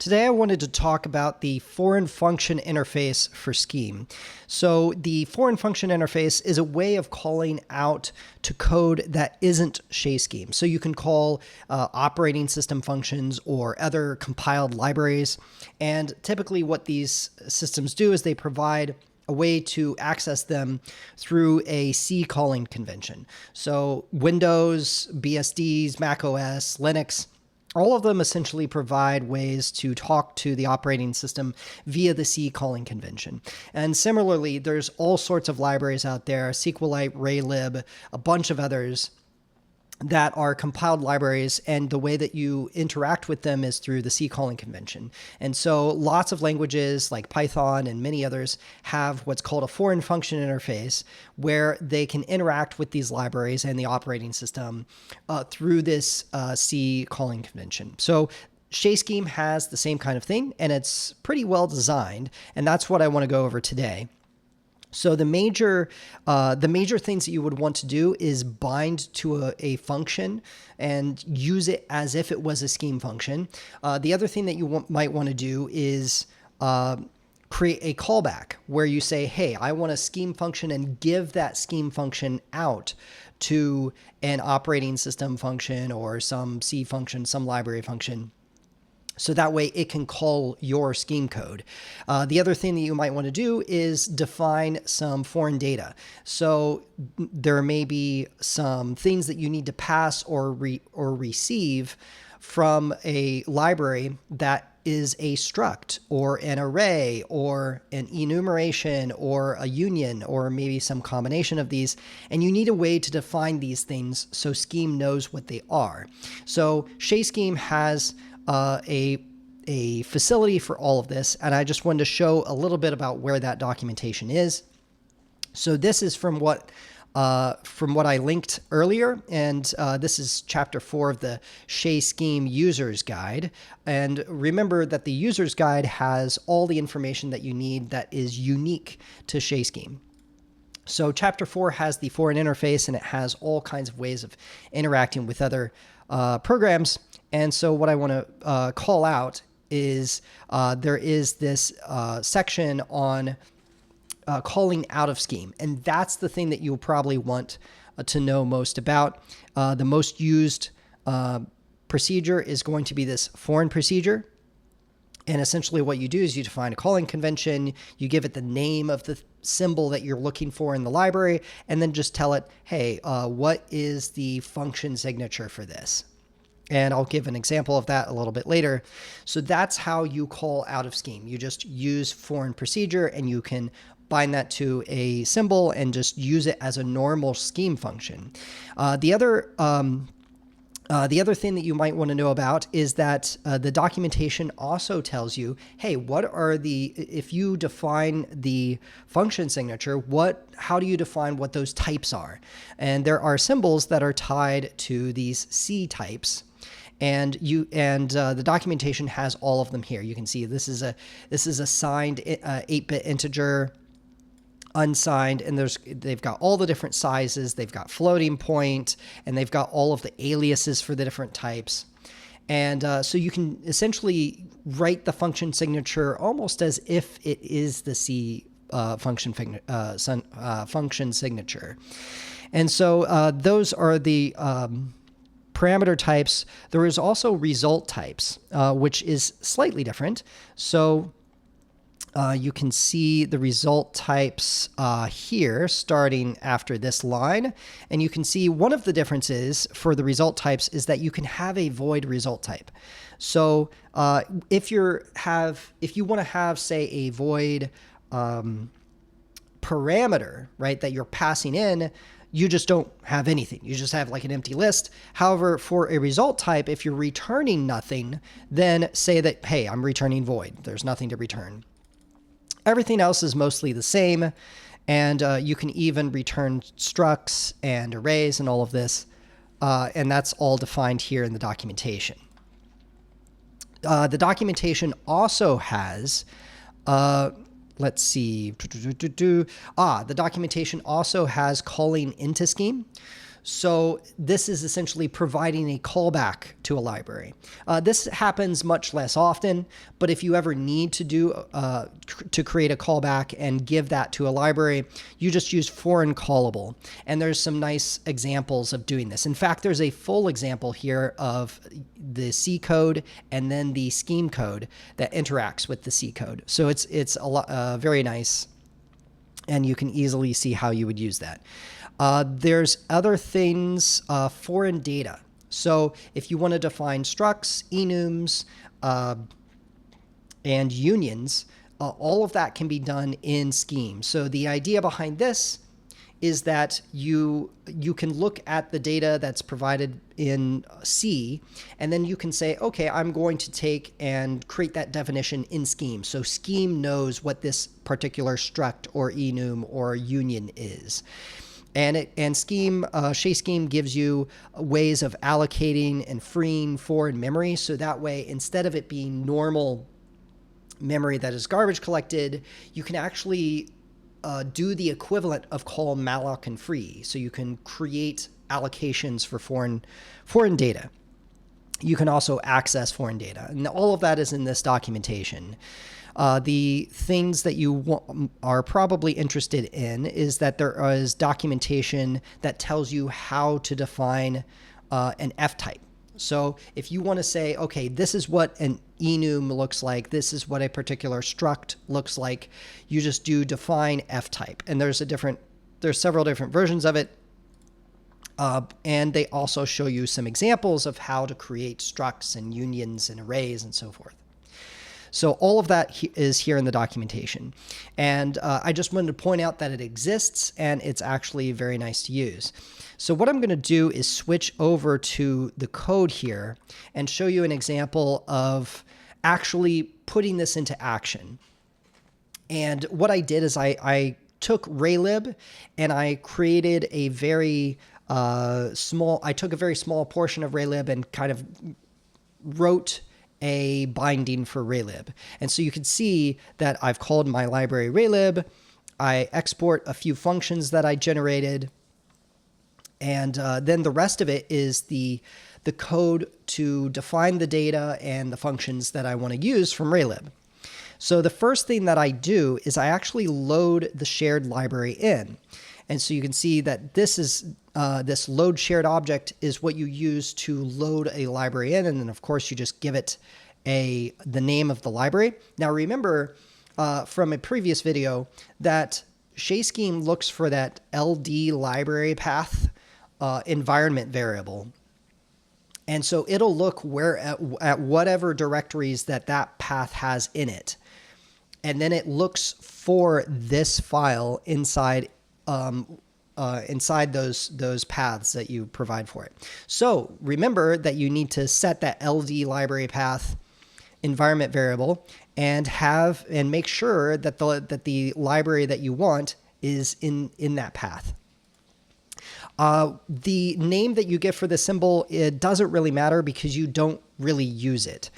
Today I wanted to talk about the foreign function interface for Scheme. So the foreign function interface is a way of calling out to code that isn't Chez Scheme. So you can call operating system functions or other compiled libraries. And typically what these systems do is they provide a way to access them through a C calling convention. So Windows, BSDs, Mac OS, Linux, all of them essentially provide ways to talk to the operating system via the C calling convention. And similarly, there's all sorts of libraries out there, SQLite, Raylib, a bunch of others that are compiled libraries, and the way that you interact with them is through the C calling convention. And so lots of languages like Python and many others have what's called a foreign function interface, where they can interact with these libraries and the operating system through this C calling convention. So Chez Scheme has the same kind of thing, and it's pretty well designed, and that's what I want to go over today. So the major things that you would want to do is bind to a function and use it as if it was a Scheme function. The other thing that you might want to do is create a callback where you say, hey, I want a Scheme function, and give that Scheme function out to an operating system function or some C function, some library function. So that way it can call your Scheme code. The other thing that you might want to do is define some foreign data. So there may be some things that you need to pass or receive from a library that is a struct or an array or an enumeration or a union or maybe some combination of these. And you need a way to define these things so Scheme knows what they are. So Chez Scheme has a facility for all of this, and I just wanted to show a little bit about where that documentation is. So this is from what I linked earlier, and this is chapter 4 of the Chez Scheme User's Guide. And remember that the User's Guide has all the information that you need that is unique to Chez Scheme. So chapter 4 has the foreign interface, and it has all kinds of ways of interacting with other programs. And so what I want to call out is there is this section on calling out of Scheme. And that's the thing that you'll probably want to know most about. The most used procedure is going to be this foreign procedure. And essentially what you do is you define a calling convention, you give it the name of the symbol that you're looking for in the library, and then just tell it, hey, what is the function signature for this? And I'll give an example of that a little bit later. So that's how you call out of Scheme. You just use foreign procedure, and you can bind that to a symbol and just use it as a normal Scheme function. The other thing that you might want to know about is that the documentation also tells you, hey, if you define the function signature, how do you define what those types are? And there are symbols that are tied to these C types. And the documentation has all of them here. You can see this is a signed 8-bit integer, unsigned, and they've got all the different sizes. They've got floating point, and they've got all of the aliases for the different types. And so you can essentially write the function signature almost as if it is the C function signature. And so those are the parameter types. There is also result types, which is slightly different. So you can see the result types here starting after this line. And you can see one of the differences for the result types is that you can have a void result type. So if you want to have, say, a void parameter, right, that you're passing in, you just don't have anything. You just have like an empty list. However, for a result type, if you're returning nothing, then say that, hey, I'm returning void. There's nothing to return. Everything else is mostly the same, and you can even return structs and arrays and all of this, and that's all defined here in the documentation. The documentation also has, let's see, the documentation also has calling into Scheme. So this is essentially providing a callback to a library. This happens much less often, but if you ever need to to create a callback and give that to a library, you just use foreign callable. And there's some nice examples of doing this. In fact, there's a full example here of the C code and then the scheme code that interacts with the C code. So it's a lot, very nice, and you can easily see how you would use that. There's other things, foreign data. So if you want to define structs, enums, and unions, all of that can be done in Scheme. So the idea behind this is that you can look at the data that's provided in C, and then you can say, okay, I'm going to take and create that definition in Scheme. So Scheme knows what this particular struct or enum or union is. And Scheme, Chez Scheme gives you ways of allocating and freeing foreign memory. So that way, instead of it being normal memory that is garbage collected, you can actually do the equivalent of call malloc and free. So you can create allocations for foreign data. You can also access foreign data. And all of that is in this documentation. The things that you are probably interested in is that there is documentation that tells you how to define an F-type. So if you want to say, okay, this is what an enum looks like, this is what a particular struct looks like, you just do define F-type. And there's several different versions of it. And they also show you some examples of how to create structs and unions and arrays and so forth. So all of that is here in the documentation. And I just wanted to point out that it exists, and it's actually very nice to use. So what I'm going to do is switch over to the code here and show you an example of actually putting this into action. And what I did is I took raylib and I created a very I took a very small portion of raylib and kind of wrote a binding for raylib. And so you can see that I've called my library raylib. I export a few functions that I generated. And then the rest of it is the code to define the data and the functions that I want to use from raylib. So the first thing that I do is I actually load the shared library in. And so you can see that this is this load shared object is what you use to load a library in. And then, of course, you just give it the name of the library. Now, remember from a previous video that Chez Scheme looks for that LD library path environment variable. And so it'll look at whatever directories that path has in it. And then it looks for this file inside those paths that you provide for it. So remember that you need to set that LD library path environment variable and make sure that the library that you want is in that path. The name that you give for the symbol, it doesn't really matter because you don't really use it.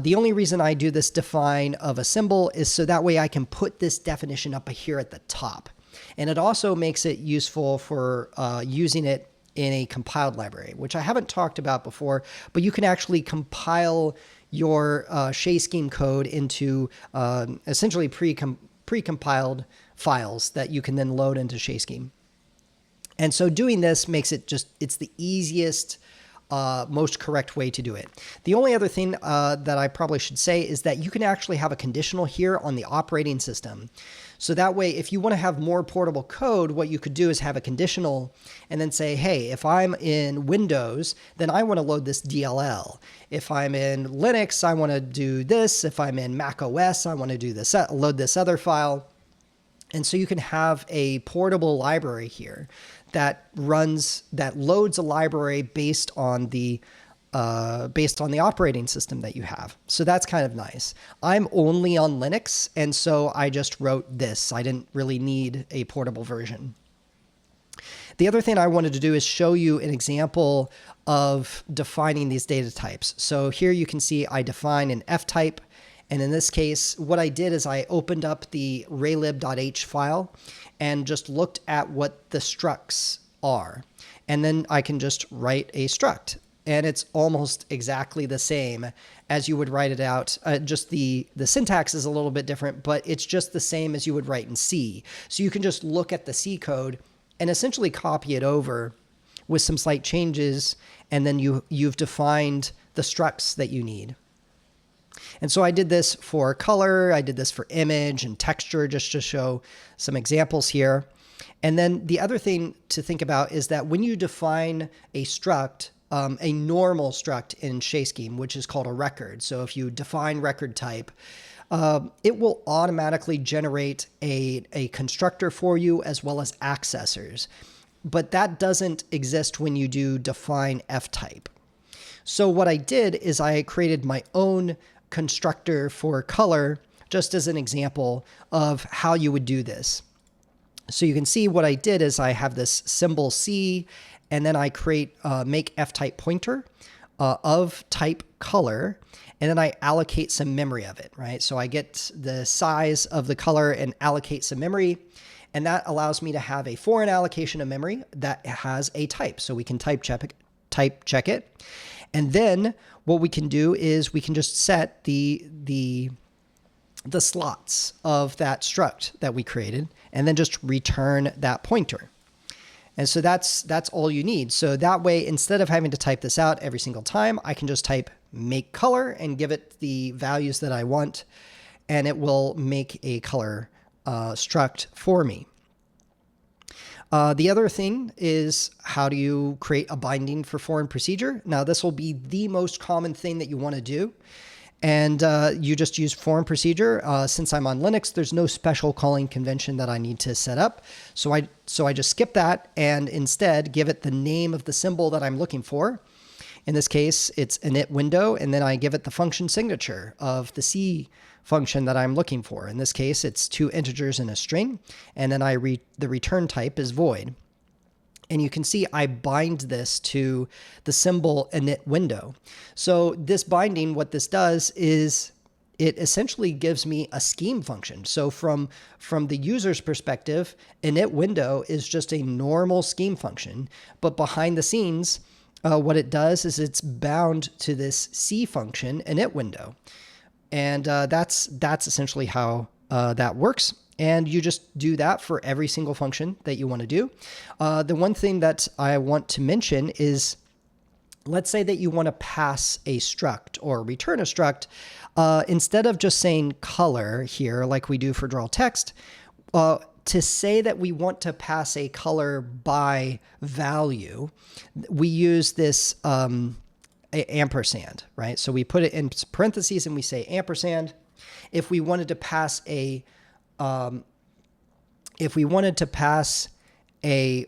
The only reason I do this define of a symbol is so that way I can put this definition up here at the top. And it also makes it useful for using it in a compiled library, which I haven't talked about before, but you can actually compile your Chez Scheme code into essentially pre-compiled files that you can then load into Chez Scheme. And so doing this makes it it's the easiest, most correct way to do it. The only other thing that I probably should say is that you can actually have a conditional here on the operating system. So that way, if you want to have more portable code, what you could do is have a conditional and then say, hey, if I'm in Windows, then I want to load this DLL. If I'm in Linux, I want to do this. If I'm in Mac OS, I want to do this, load this other file. And so you can have a portable library here that loads a library based on the operating system that you have. So that's kind of nice. I'm only on Linux, and so I just wrote this. I didn't really need a portable version. The other thing I wanted to do is show you an example of defining these data types. So here you can see I define an F type. And in this case, what I did is I opened up the raylib.h file and just looked at what the structs are. And then I can just write a struct. And it's almost exactly the same as you would write it out. Just the syntax is a little bit different, but it's just the same as you would write in C. So you can just look at the C code and essentially copy it over with some slight changes, and then you've defined the structs that you need. And so I did this for color, I did this for image and texture, just to show some examples here. And then the other thing to think about is that when you define a struct, a normal struct in Chez Scheme, which is called a record. So if you define record type, it will automatically generate a constructor for you as well as accessors. But that doesn't exist when you do define f type. So what I did is I created my own constructor for color, just as an example of how you would do this. So you can see what I did is I have this symbol C, and then I create make f type pointer of type color, and then I allocate some memory of it, right? So I get the size of the color and allocate some memory, and that allows me to have a foreign allocation of memory that has a type. So we can type check it. And then what we can do is we can just set the slots of that struct that we created, and then just return that pointer. And so that's all you need. So that way, instead of having to type this out every single time, I can just type make color and give it the values that I want, and it will make a color struct for me. The other thing is, how do you create a binding for foreign procedure? Now, this will be the most common thing that you want to do. And you just use foreign procedure. Since I'm on Linux, there's no special calling convention that I need to set up. So I just skip that and instead give it the name of the symbol that I'm looking for. In this case, it's init window, and then I give it the function signature of the C function that I'm looking for. In this case, it's 2 integers and a string, and then the return type is void. And you can see I bind this to the symbol init window. So this binding, what this does is it essentially gives me a scheme function. So from the user's perspective, init window is just a normal scheme function, but behind the scenes, what it does is it's bound to this C function init window. And that's essentially how that works. And you just do that for every single function that you want to do. The one thing that I want to mention is, let's say that you want to pass a struct or return a struct. Instead of just saying color here, like we do for draw text, to say that we want to pass a color by value, we use this ampersand, right? So we put it in parentheses and we say ampersand. If we wanted to pass a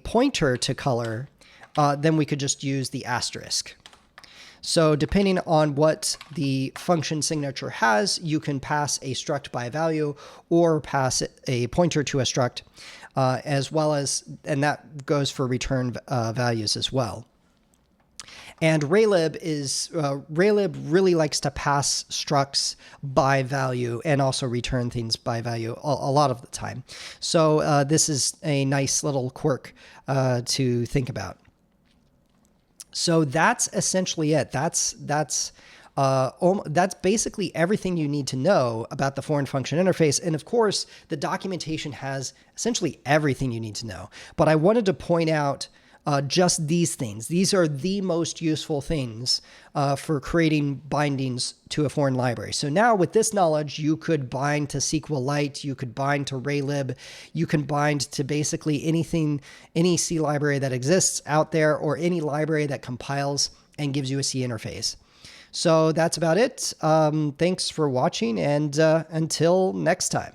pointer to color, then we could just use the asterisk. So depending on what the function signature has, you can pass a struct by value or pass a pointer to a struct, as well as, and that goes for return values as well. And Raylib really likes to pass structs by value and also return things by value a lot of the time. So this is a nice little quirk to think about. So that's essentially it. That's basically everything you need to know about the foreign function interface. And of course, the documentation has essentially everything you need to know. But I wanted to point out just these things. These are the most useful things for creating bindings to a foreign library. So now with this knowledge, you could bind to SQLite, you could bind to Raylib, you can bind to basically anything, any C library that exists out there, or any library that compiles and gives you a C interface. So that's about it. Thanks for watching, and until next time.